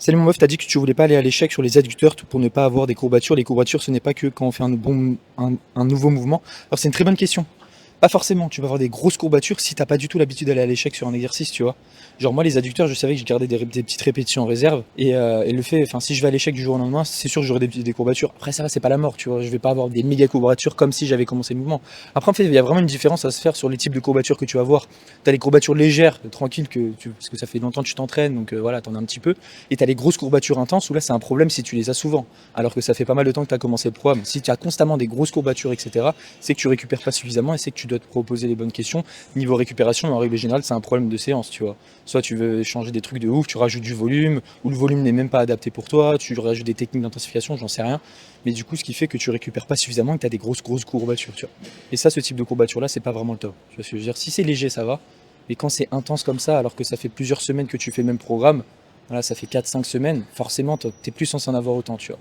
Salut mon meuf, t'as dit que tu voulais pas aller à l'échec sur les adducteurs pour ne pas avoir des courbatures. Les courbatures, ce n'est pas que quand on fait un nouveau mouvement. Alors c'est une très bonne question. Pas forcément, tu vas avoir des grosses courbatures si t'as pas du tout l'habitude d'aller à l'échec sur un exercice, tu vois. Genre moi les adducteurs, je savais que je gardais des petites répétitions en réserve et le fait, enfin si je vais à l'échec du jour au lendemain, c'est sûr que j'aurai des courbatures. Après ça va, c'est pas la mort, tu vois. Je vais pas avoir des méga courbatures comme si j'avais commencé le mouvement. Après en fait, il y a vraiment une différence à se faire sur les types de courbatures que tu vas avoir. T'as les courbatures légères, tranquilles parce que ça fait longtemps que tu t'entraînes, donc voilà, t'en as un petit peu. Et t'as les grosses courbatures intenses où là c'est un problème si tu les as souvent. Alors que ça fait pas mal de temps que tu as commencé le programme. Si tu as constamment des grosses courbatures, etc., c'est que tu récupères pas suffisamment et c'est que tu dois te proposer les bonnes questions. Niveau récupération, en règle générale, c'est un problème de séance, tu vois. Soit tu veux changer des trucs de ouf, tu rajoutes du volume, ou le volume n'est même pas adapté pour toi, tu rajoutes des techniques d'intensification, j'en sais rien. Mais du coup, ce qui fait que tu récupères pas suffisamment et que tu as des grosses courbatures, tu vois. Et ça, ce type de courbature-là, c'est pas vraiment le top. Tu vois ce que je veux dire? Si c'est léger, ça va. Mais quand c'est intense comme ça, alors que ça fait plusieurs semaines que tu fais le même programme, voilà, ça fait 4-5 semaines, forcément, t'es plus censé en avoir autant, tu vois.